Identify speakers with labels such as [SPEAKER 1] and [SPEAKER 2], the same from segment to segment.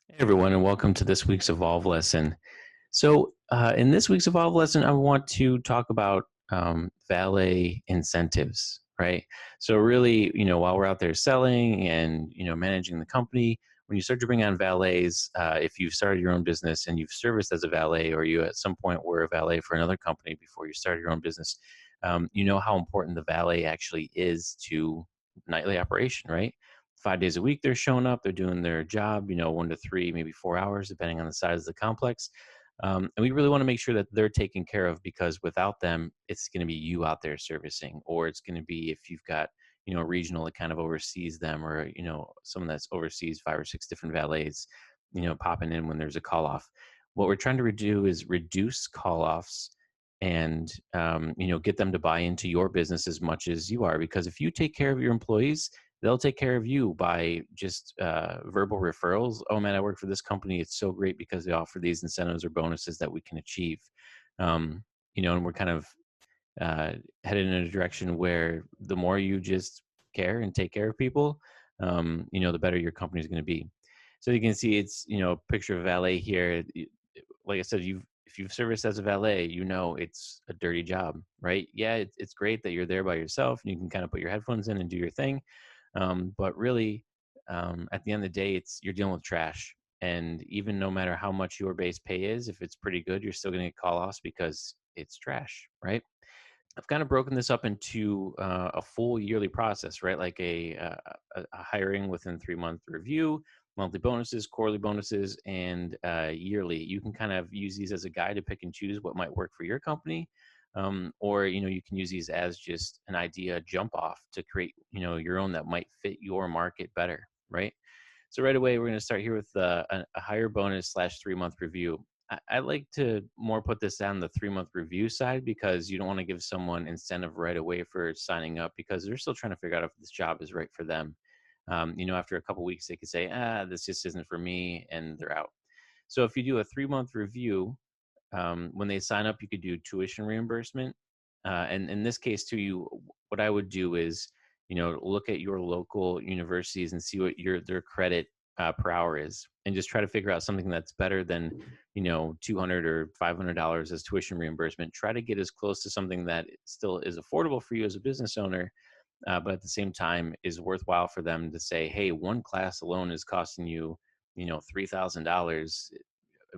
[SPEAKER 1] Hey everyone, and welcome to this week's Evolve lesson. In this week's Evolve lesson, I want to talk about valet incentives, right? So, really, while we're out there selling and managing the company, when you start to bring on valets, if you've started your own business and you've serviced as a valet, or you at some point were a valet for another company before you started your own business, you know how important the valet actually is to nightly operation, right? 5 days a week they're showing up, they're doing their job, 1 to 3, maybe 4 hours, depending on the size of the complex. And we really want to make sure that they're taken care of, because without them, it's going to be you out there servicing, or it's going to be if you've got a regional that kind of oversees them, or someone that's oversees 5 or 6 different valets, popping in when there's a call off. What we're trying to do is reduce call offs and get them to buy into your business as much as you are, because if you take care of your employees, they'll take care of you by just verbal referrals. Oh man, I work for this company. It's so great because they offer these incentives or bonuses that we can achieve. And we're kind of headed in a direction where the more you just care and take care of people, the better your company is going to be. So you can see it's, a picture of valet here. Like I said, if you've serviced as a valet, it's a dirty job, right? Yeah, it's great that you're there by yourself and you can kind of put your headphones in and do your thing. But really, at the end of the day, you're dealing with trash. And even no matter how much your base pay is, if it's pretty good, you're still going to get call offs because it's trash, right? I've kind of broken this up into a full yearly process, right? Like a hiring within 3-month review, monthly bonuses, quarterly bonuses, and yearly. You can kind of use these as a guide to pick and choose what might work for your company. Or you can use these as just an idea jump off to create your own that might fit your market better, right? So right away, we're going to start here with a higher bonus / 3-month review. I like to more put this on the 3-month review side, because you don't want to give someone incentive right away for signing up, because they're still trying to figure out if this job is right for them. After a couple weeks, they could say, this just isn't for me, and they're out. So if you do a 3-month review, when they sign up, you could do tuition reimbursement. And in this case too, what I would do is, look at your local universities and see what their credit per hour is, and just try to figure out something that's better than, $200 or $500 as tuition reimbursement. Try to get as close to something that still is affordable for you as a business owner, but at the same time is worthwhile for them to say, hey, one class alone is costing you, $3,000.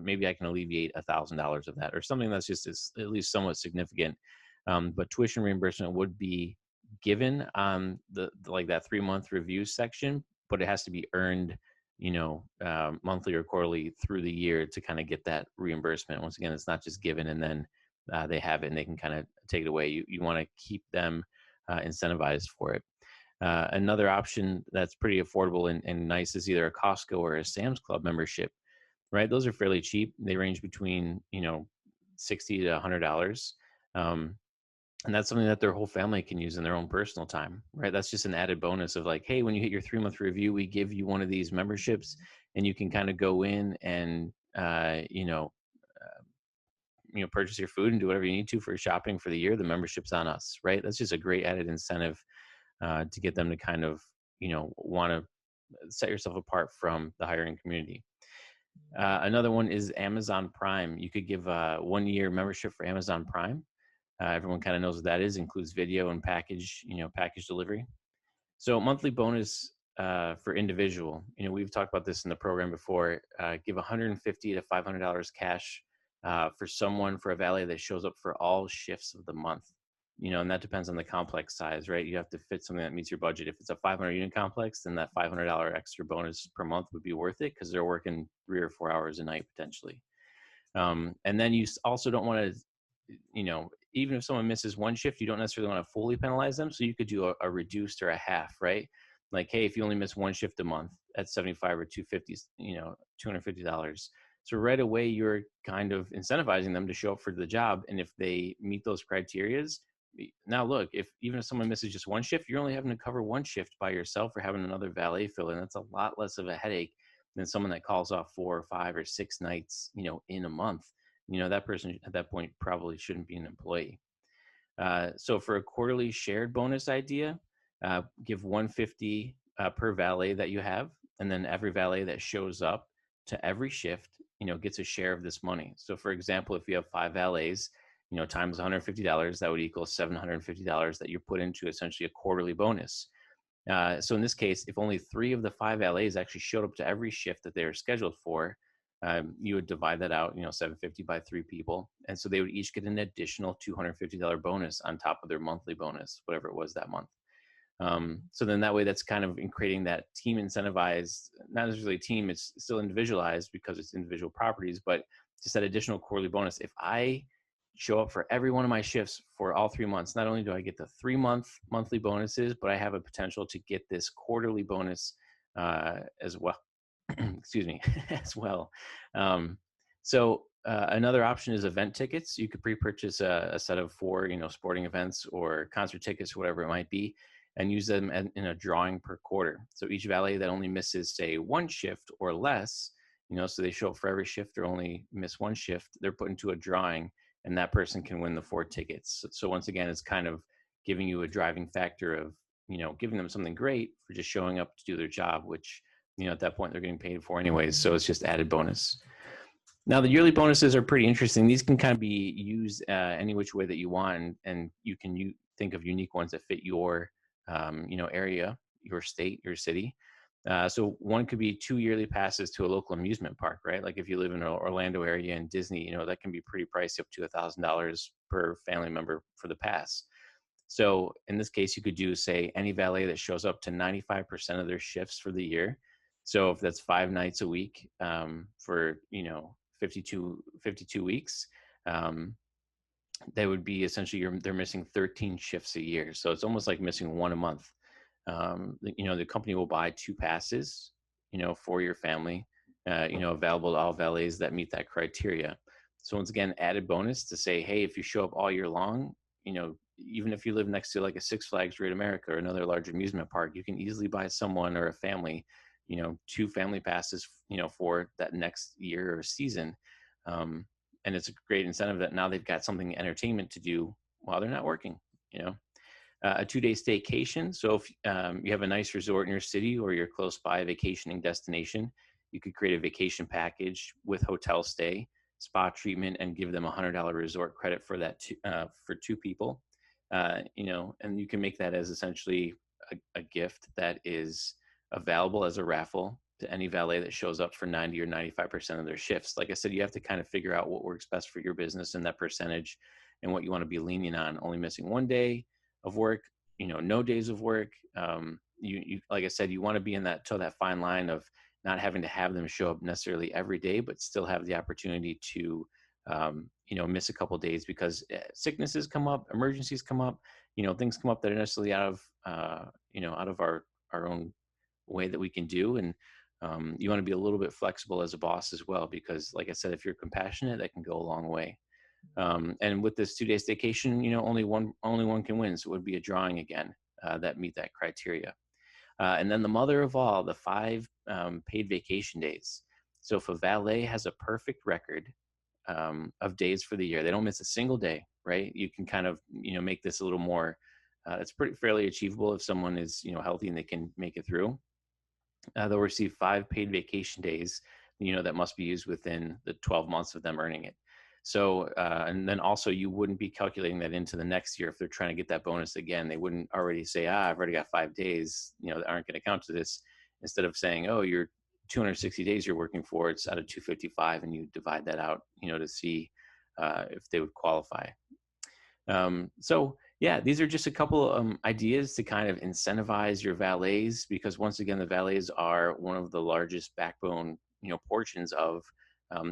[SPEAKER 1] Maybe I can alleviate $1,000 of that, or something that's just at least somewhat significant. But tuition reimbursement would be given on like that 3-month review section, but it has to be earned, monthly or quarterly through the year to kind of get that reimbursement. Once again, it's not just given and then they have it and they can kind of take it away. You want to keep them incentivized for it. Another option that's pretty affordable and nice is either a Costco or a Sam's Club membership, right? Those are fairly cheap. They range between, $60 to $100. And that's something that their whole family can use in their own personal time, right? That's just an added bonus of like, hey, when you hit your 3-month review, we give you one of these memberships, and you can kind of go in and, purchase your food and do whatever you need to for shopping for the year. The membership's on us, right? That's just a great added incentive to get them to kind of, want to set yourself apart from the hiring community. Another one is Amazon Prime. You could give a 1-year membership for Amazon Prime. Everyone kind of knows what that is. Includes video and package delivery. So monthly bonus for individual. We've talked about this in the program before. Give $150 to $500 cash for a valet that shows up for all shifts of the month. And that depends on the complex size, right? You have to fit something that meets your budget. If it's a 500 unit complex, then that $500 extra bonus per month would be worth it, because they're working 3 or 4 hours a night potentially. And then you also don't want to, even if someone misses one shift, you don't necessarily want to fully penalize them. So you could do a reduced or a half, right? Like, hey, if you only miss one shift a month, that's 75 or 250, $250. So right away, you're kind of incentivizing them to show up for the job. And if they meet those criterias, now look, even if someone misses just one shift, you're only having to cover one shift by yourself or having another valet fill in. That's a lot less of a headache than someone that calls off 4 or 5 or 6 nights, in a month. That person at that point probably shouldn't be an employee. So for a quarterly shared bonus idea, give $150 per valet that you have, and then every valet that shows up to every shift, gets a share of this money. So for example, if you have 5 valets, times $150, that would equal $750 that you put into essentially a quarterly bonus. So in this case, if only 3 of the 5 valets actually showed up to every shift that they were scheduled for, you would divide that out, 750 by 3 people. And so they would each get an additional $250 bonus on top of their monthly bonus, whatever it was that month. So then that way, that's kind of in creating that team incentivized, not necessarily team, it's still individualized because it's individual properties, but just that additional quarterly bonus. If I show up for every one of my shifts for all 3 months, not only do I get the 3 month monthly bonuses, but I have a potential to get this quarterly bonus as well. Excuse me, as well. Another option is event tickets. You could pre-purchase a set of 4, sporting events or concert tickets, whatever it might be, and use them in a drawing per quarter. So each valet that only misses, say, 1 shift or less, so they show up for every shift or only miss 1 shift, they're put into a drawing, and that person can win the 4 tickets. So once again, it's kind of giving you a driving factor of, giving them something great for just showing up to do their job, which, at that point they're getting paid for anyways. So it's just added bonus. Now, the yearly bonuses are pretty interesting. These can kind of be used any which way that you want, and you can think of unique ones that fit your, area, your state, your city. So one could be 2 yearly passes to a local amusement park, right? Like if you live in an Orlando area and Disney, that can be pretty pricey, up to $1,000 per family member for the pass. So in this case, you could do, say, any valet that shows up to 95% of their shifts for the year. So if that's 5 nights a week for 52 weeks, they would be essentially they're missing 13 shifts a year. So it's almost like missing 1 a month. The company will buy 2 passes, for your family, available to all valets that meet that criteria. So once again, added bonus to say, hey, if you show up all year long, even if you live next to like a Six Flags Great America or another large amusement park, you can easily buy someone or a family, 2 family passes, for that next year or season. And it's a great incentive that now they've got something entertainment to do while they're not working, a 2-day staycation. So if you have a nice resort in your city or you're close by a vacationing destination, you could create a vacation package with hotel stay, spa treatment, and give them $100 resort credit for that for 2 people. And you can make that as essentially a gift that is available as a raffle to any valet that shows up for 90 or 95% of their shifts. Like I said, you have to kind of figure out what works best for your business and that percentage and what you want to be lenient on. Only missing 1 day of work, no days of work. You like I said, you want to be in that fine line of not having to have them show up necessarily every day, but still have the opportunity to, miss a couple of days because sicknesses come up, emergencies come up, things come up that are necessarily out of our own way that we can do. And you want to be a little bit flexible as a boss as well, because like I said, if you're compassionate, that can go a long way. And with this 2-day staycation, only one can win. So it would be a drawing again that meet that criteria. And then the mother of all, the 5 paid vacation days. So if a valet has a perfect record of days for the year, they don't miss a single day, right? You can kind of, make this a little more, it's fairly achievable if someone is, healthy and they can make it through. They'll receive 5 paid vacation days, that must be used within the 12 months of them earning it. So, and then also you wouldn't be calculating that into the next year if they're trying to get that bonus again. They wouldn't already say, I've already got 5 days, that aren't going to count to this. Instead of saying, oh, you're 260 days you're working for, it's out of 255, and you divide that out, to see if they would qualify. So yeah, these are just a couple ideas to kind of incentivize your valets, because once again, the valets are one of the largest backbone, portions of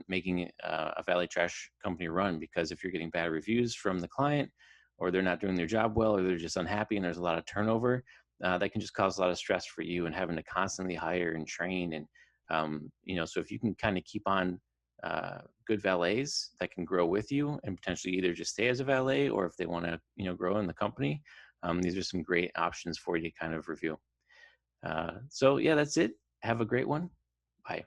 [SPEAKER 1] making a valet trash company run. Because if you're getting bad reviews from the client, or they're not doing their job well, or they're just unhappy and there's a lot of turnover, that can just cause a lot of stress for you, and having to constantly hire and train. And so if you can kind of keep on good valets that can grow with you and potentially either just stay as a valet, or if they want to grow in the company, these are some great options for you to kind of review. So yeah, that's it. Have a great one. Bye.